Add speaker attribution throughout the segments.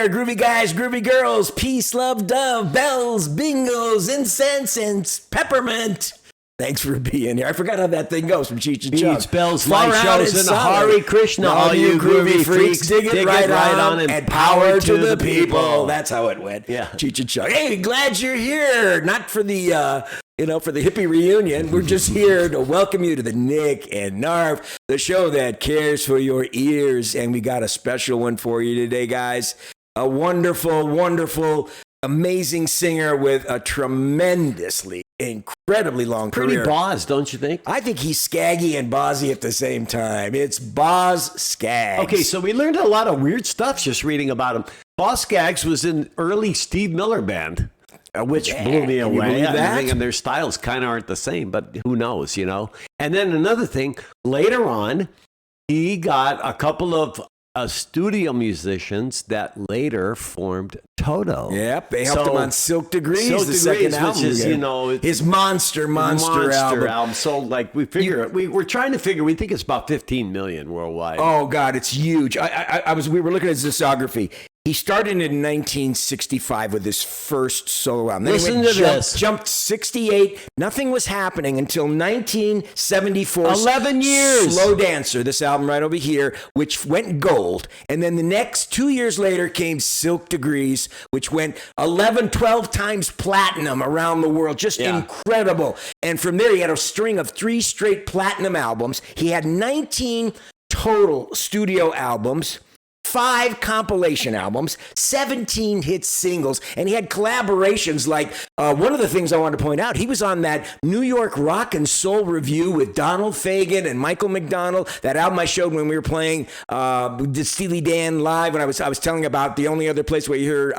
Speaker 1: there, groovy guys, groovy girls, peace, love, dove, bells, bingos, incense, and peppermint. Thanks for being here. I forgot how that thing goes from Cheech and Chong.
Speaker 2: Beats, bells, light shows, and Hare Krishna.
Speaker 1: All you groovy freaks, dig it right on, and power to the people. That's how it went.
Speaker 2: Yeah.
Speaker 1: Cheech and Chong. Hey, glad you're here. Not for the, for the hippie reunion. We're just here to welcome you to the Nick and Knarf, the show that cares for your ears. And we got a special one for you today, guys. A wonderful, wonderful, amazing singer with a tremendously, incredibly long career.
Speaker 2: Pretty Boz, don't you think?
Speaker 1: I think he's Scaggy and Bozzy at the same time. It's Boz Scaggs.
Speaker 2: Okay, so we learned a lot of weird stuff just reading about him. Boz Scaggs was in early Steve Miller Band, which blew me away. And their styles kind of aren't the same, but who knows, And then another thing, later on, he got a couple of studio musicians that later formed Toto.
Speaker 1: Yep, they helped him on Silk Degrees, the second album,
Speaker 2: which is,
Speaker 1: his monster album.
Speaker 2: So, like, we're trying to figure. We think it's about 15 million worldwide.
Speaker 1: Oh God, it's huge. We were looking at his discography. He started in 1965 with his first solo album. Then
Speaker 2: Listen to this.
Speaker 1: Jumped 68. Nothing was happening until 1974.
Speaker 2: 11 years.
Speaker 1: Slowdancer, this album right over here, which went gold. And then the next 2 years later came Silk Degrees, which went 11, 12 times platinum around the world. Just incredible. And from there, he had a string of 3 straight platinum albums. He had 19 total studio albums, 5 compilation albums, 17 hit singles, and he had collaborations like one of the things I wanted to point out, he was on that New York Rock and Soul Review with Donald Fagen and Michael McDonald, that album I showed when we were playing the Steely Dan live, when I was telling about the only other place where you hear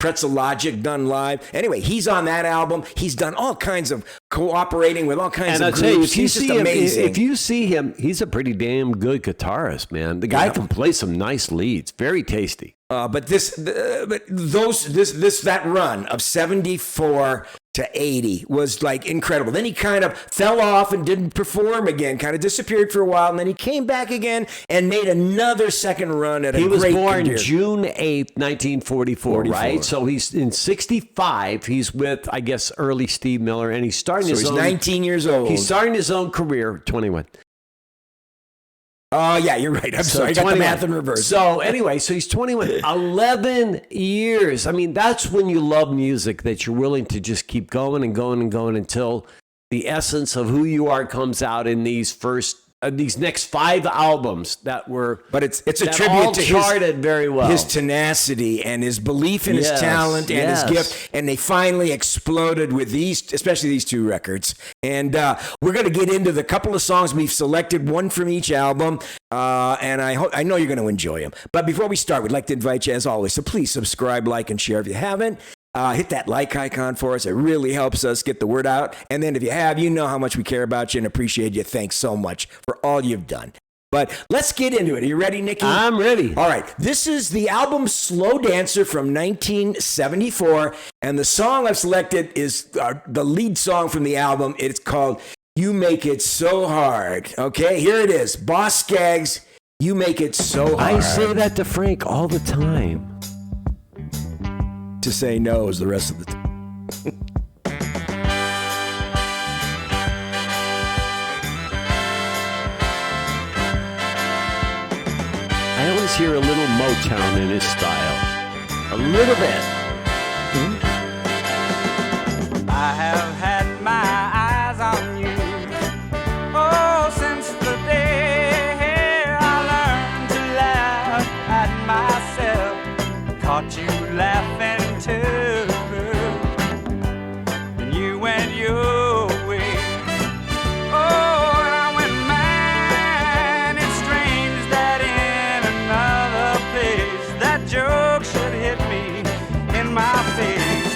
Speaker 1: Pretzel Logic done live. Anyway, he's on that album. He's done all kinds of cooperating with all kinds of groups. He's just amazing.
Speaker 2: If you see him, he's a pretty damn good guitarist, man. The guy can play some nice leads. Very tasty.
Speaker 1: But that run of 74 to 80 was like incredible. Then he kind of fell off and didn't perform again, kind of disappeared for a while, and then he came back again and made another second run at a great career.
Speaker 2: He was born June 8th, 1944, right? So he's in 65. He's with, I guess, early Steve Miller, and he's
Speaker 1: 19 years old.
Speaker 2: He's starting his own career, 21.
Speaker 1: Oh, yeah, you're right. I'm sorry. I got the math in reverse.
Speaker 2: So anyway, so he's 21. 11 years. I mean, that's when you love music, that you're willing to just keep going and going and going until the essence of who you are comes out in these next 5 albums that were.
Speaker 1: But it's a tribute to
Speaker 2: charted very well.
Speaker 1: His tenacity and his belief in his talent and his gift, and they finally exploded with these, especially these 2 records. And we're going to get into the couple of songs we've selected, one from each album, and I know you're going to enjoy them. But before we start, we'd like to invite you, as always, so please subscribe, like, and share if you haven't. Hit that like icon for us. It really helps us get the word out. And then if you have, you know how much we care about you and appreciate you. Thanks so much for all you've done. But let's get into it. Are you ready, Nicky?
Speaker 2: I'm ready.
Speaker 1: All right. This is the album Slowdancer from 1974. And the song I've selected is the lead song from the album. It's called You Make It So Hard. Okay, here it is. Boz Scaggs, You Make It So Hard.
Speaker 2: I say that to Frank all the time.
Speaker 1: To say no is the rest of the time.
Speaker 2: I always hear a little Motown in his style. A little bit.
Speaker 3: I have had my eyes on you, oh, since the day I learned to laugh at myself. Caught you laughing too, and you went your way. Oh, and I went mad. It's strange that in another place that joke should hit me in my face.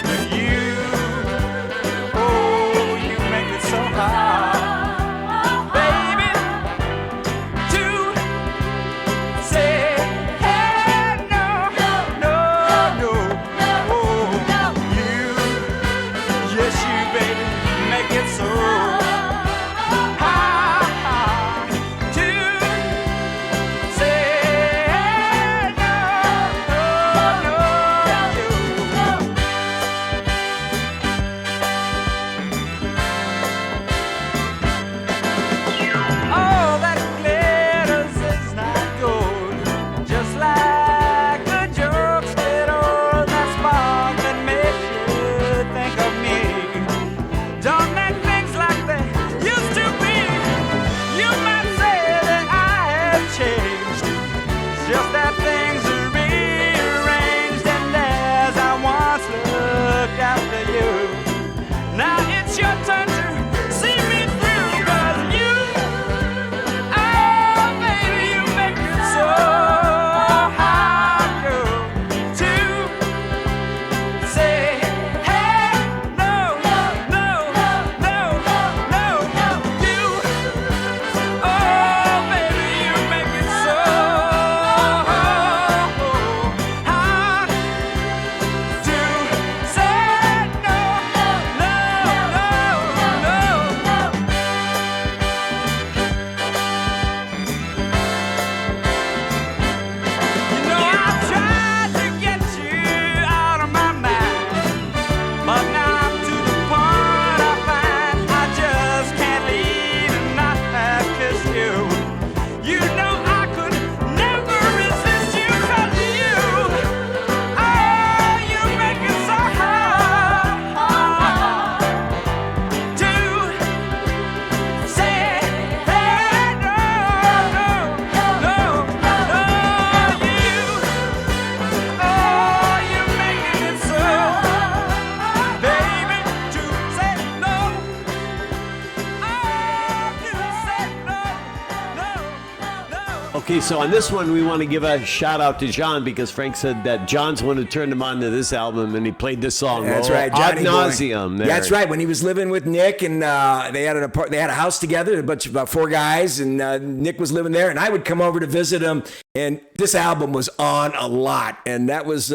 Speaker 2: Okay, so on this one, we want to give a shout out to John because Frank said that John's the one who turned him on to this album and he played this song.
Speaker 1: That's right,
Speaker 2: Ad
Speaker 1: Johnny
Speaker 2: nauseum.
Speaker 1: Boy. That's right. When he was living with Nick and they had a house together, about 4 guys, and Nick was living there, and I would come over to visit him. And this album was on a lot, and that was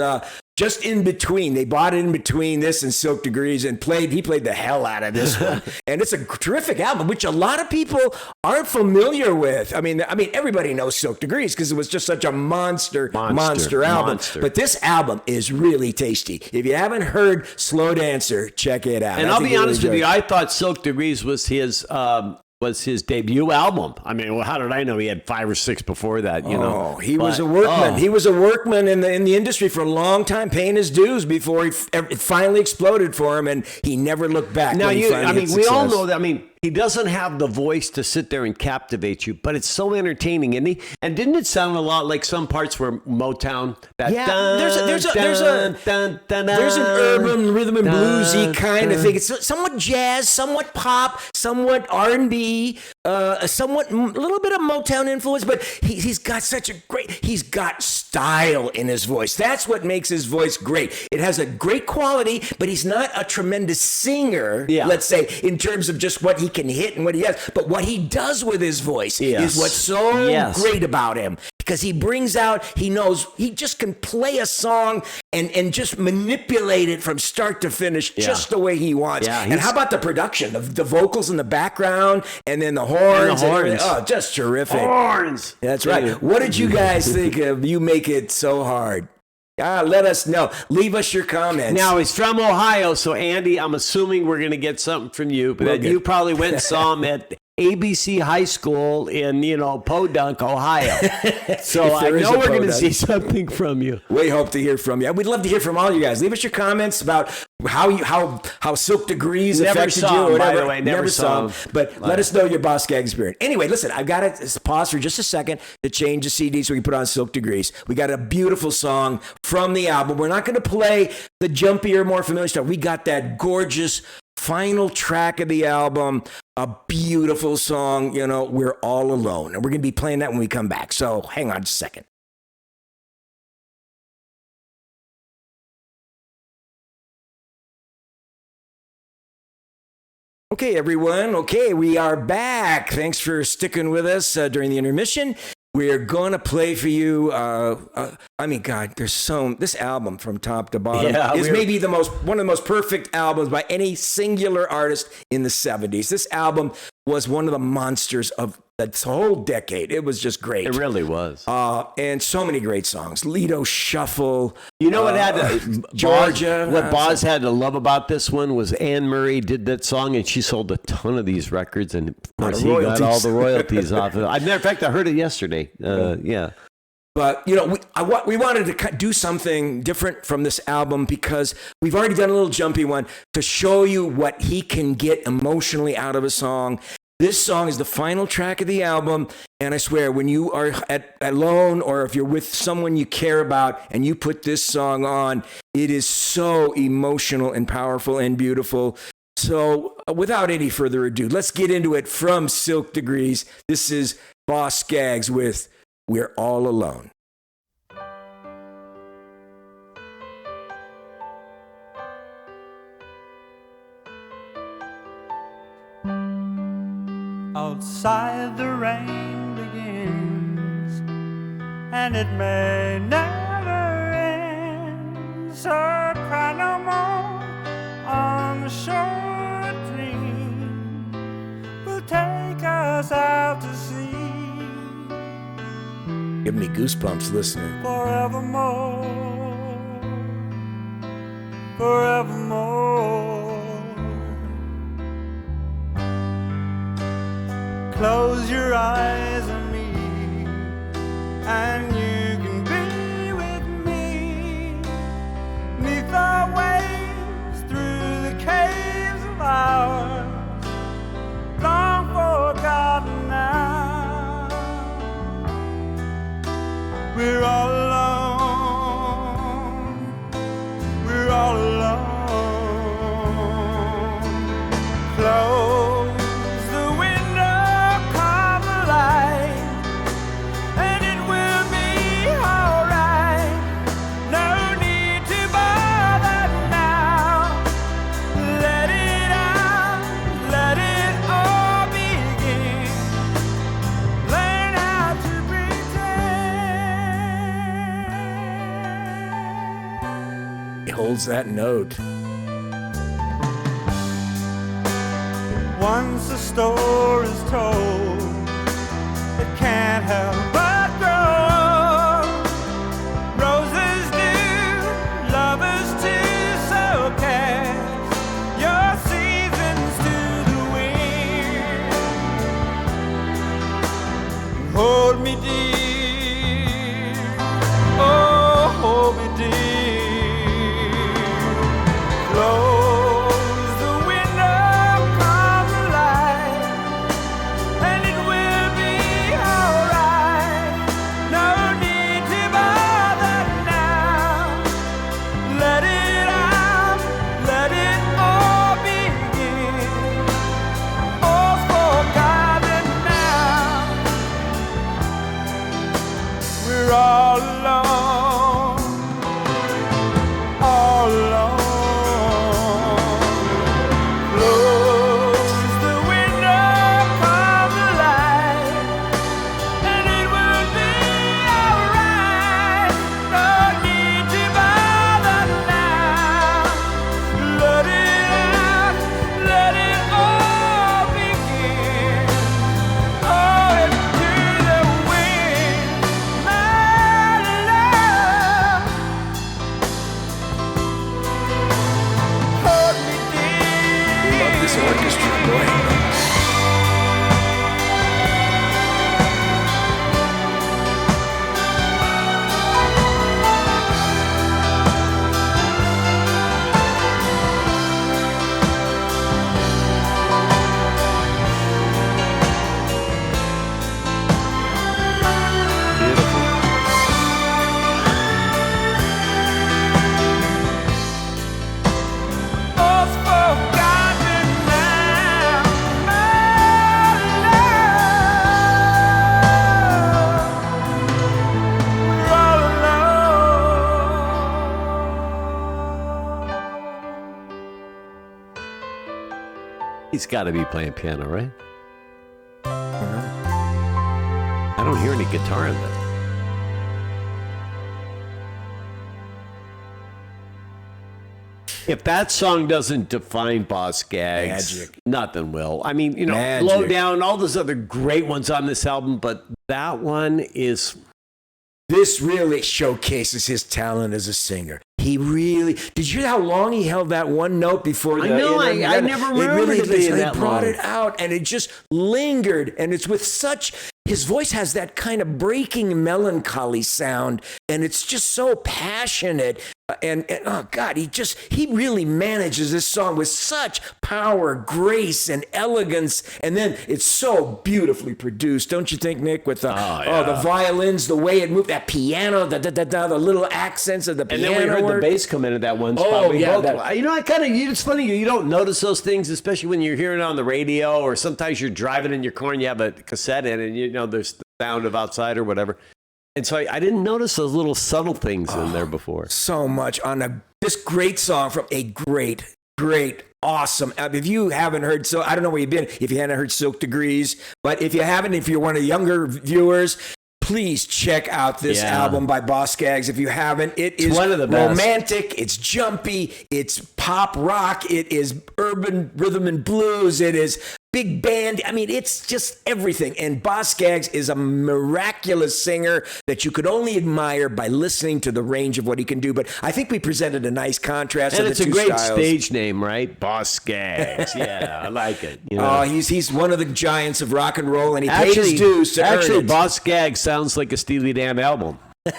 Speaker 1: just in between. They bought it in between this and Silk Degrees, and he played the hell out of this one. And it's a terrific album, which a lot of people aren't familiar with. I mean, everybody knows Silk Degrees because it was just such a monster album. But this album is really tasty. If you haven't heard Slowdancer, check it out.
Speaker 2: And I'll be honest with you, I thought Silk Degrees was his debut album. I mean, well, how did I know he had 5 or 6 before that? You know,
Speaker 1: he was a workman. He was a workman in the industry for a long time, paying his dues before it finally exploded for him, and he never looked back.
Speaker 2: Now, we all know that. I mean, he doesn't have the voice to sit there and captivate you, but it's so entertaining, isn't he? And didn't it sound a lot like some parts were Motown?
Speaker 1: There's an urban rhythm and bluesy kind of thing. It's somewhat jazz, somewhat pop, somewhat R&B, somewhat a little bit of Motown influence, but he's got he's got style in his voice. That's what makes his voice great. It has a great quality, but he's not a tremendous singer, let's say, in terms of just what he can hit and what he has. But what he does with his voice is what's so great about him. Because he brings out, he knows, he just can play a song and just manipulate it from start to finish just the way he wants. Yeah, and how about the production? The vocals in the background and then the horns. Just terrific.
Speaker 2: Horns.
Speaker 1: That's right. What did you guys think of You Make It So Hard? Let us know. Leave us your comments.
Speaker 2: Now, he's from Ohio, so Andy, I'm assuming we're going to get something from you. But you probably went and saw him at ABC High School in, Podunk, Ohio. So I know we're going to see something from you.
Speaker 1: We hope to hear from you. We'd love to hear from all you guys.Ave us your comments about how Silk Degrees affected you or whatever.
Speaker 2: By the way, never saw him.
Speaker 1: But let us know your Boz Scaggs experience. Anyway, listen, I've got to pause for just a second to change the CD so we can put on Silk Degrees. We got a beautiful song from the album. We're not going to play the jumpier, more familiar stuff. We got that gorgeous final track of the album, a beautiful song, We're All Alone. And we're going to be playing that when we come back. So hang on just a second. Okay, everyone. Okay, we are back. Thanks for sticking with us during the intermission. We're going to play for you. This album from top to bottom is maybe one of the most perfect albums by any singular artist in the 70s. This album was one of the monsters of the whole decade. It was just great.
Speaker 2: It really was.
Speaker 1: And so many great songs. Lido Shuffle.
Speaker 2: You know what Georgia? What Boz had to love about this one was Anne Murray did that song, and she sold a ton of these records, and of course he got all the royalties off of it. As a matter of fact, I heard it yesterday.
Speaker 1: But, we wanted to do something different from this album because we've already done a little jumpy one to show you what he can get emotionally out of a song. This song is the final track of the album, and I swear, when you are alone or if you're with someone you care about and you put this song on, it is so emotional and powerful and beautiful. So without any further ado, let's get into it from Silk Degrees. This is Boz Scaggs with We're All Alone.
Speaker 3: Outside the rain begins, and it may never end. So cry no more on the shore. A dream will take us out to sea.
Speaker 1: Give me goosebumps listening.
Speaker 3: Forevermore, forevermore. Close your eyes on me, and you can be with me. 'Neath the waves, through the caves of ours, long forgotten now. We're all alone, we're all alone.
Speaker 1: holds that note.
Speaker 3: Once a story's told, it can't help but grow. Roses do, lovers too, so cast your seasons to the wind. Hold me dear, oh, hold me dear. Close the window, calm the light, and it will be alright. No need to bother now. Let it out, let it all begin. All's forgotten now. We're all alone, all alone. Close the window, calm the light, and it will be alright. No need to bother now. Let it out, let it all begin. Oh, into the wind, my love. Hold me dear.
Speaker 1: Love this orchestra, boy.
Speaker 3: All's forgotten now, my love. We're all alone.
Speaker 2: He's got to be playing piano, right? I don't hear any guitar in that. If that song doesn't define Boz Scaggs,
Speaker 1: Magic.
Speaker 2: nothing will. I mean,
Speaker 1: Magic.
Speaker 2: Low Down, all those other great ones on this album, but that one is...
Speaker 1: This really showcases his talent as a singer. He really... Did you hear how long he held that one note before the...
Speaker 2: I know, I never remembered it being that
Speaker 1: brought
Speaker 2: long.
Speaker 1: it out, and it just lingered, and it's with such... His voice has that kind of breaking melancholy sound, and it's just so passionate. And oh God, he really manages this song with such power, grace, and elegance. And then it's so beautifully produced, don't you think, Nick? With the the violins, the way it moved, that piano, the little accents of the piano.
Speaker 2: And then we heard
Speaker 1: work.
Speaker 2: the bass come in at that one spot.
Speaker 1: Oh, yeah, that-
Speaker 2: It's funny, you don't notice those things, especially when you're hearing it on the radio, or sometimes you're driving in your car and you have a cassette in, and there's the sound of outside or whatever. And so I didn't notice those little subtle things in there before.
Speaker 1: So much on this great song from a great, awesome. If you haven't heard, so I don't know where you've been, if you haven't heard Silk Degrees, but if you haven't, if you're one of the younger viewers, please check out this album by Boz Scaggs. If you haven't, it's
Speaker 2: one of the best.
Speaker 1: Romantic, it's jumpy, it's pop rock, it is urban rhythm and blues, it is big band. I mean, it's just everything. And Boz Scaggs is a miraculous singer that you could only admire by listening to the range of what he can do. But I think we presented a nice contrast
Speaker 2: And
Speaker 1: of
Speaker 2: it's
Speaker 1: the
Speaker 2: a
Speaker 1: two
Speaker 2: great
Speaker 1: styles.
Speaker 2: stage name, right? Boz Scaggs. Yeah, I like it.
Speaker 1: Oh, he's one of the giants of rock and roll, and he paid his dues to earn it.
Speaker 2: Boz Scaggs sounds like a Steely Dan album.
Speaker 1: I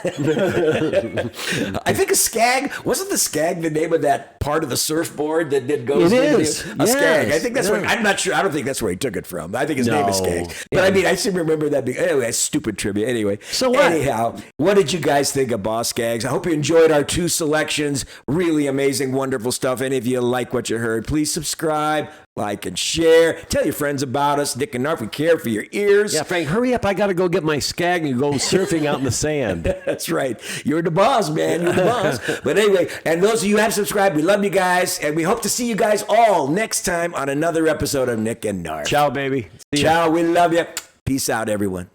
Speaker 1: think a skag, wasn't the skag the name of that part of the surfboard that did goes?
Speaker 2: It is.
Speaker 1: A skag. I think that's
Speaker 2: yes.
Speaker 1: where, I'm not sure. I don't think that's where he took it from. I think his name is Skag. But
Speaker 2: Yeah.
Speaker 1: I mean, I still remember that being, anyway, that's stupid trivia. Anyway.
Speaker 2: So what?
Speaker 1: Anyhow, what did you guys think of Boz Scaggs? I hope you enjoyed our two selections. Really amazing, wonderful stuff. Any of you like what you heard, please subscribe, like, and share. Tell your friends about us. Nick Knarf, we care for your ears.
Speaker 2: Yeah, Frank, hurry up. I got to go get my skag and go surfing out in the sand.
Speaker 1: That's right. You're the boss, man. You're the boss. But anyway, and those of you who have subscribed, we love you guys. And we hope to see you guys all next time on another episode of Nick and Knarf.
Speaker 2: Ciao, baby. See ya.
Speaker 1: Ciao. We love you. Peace out, everyone.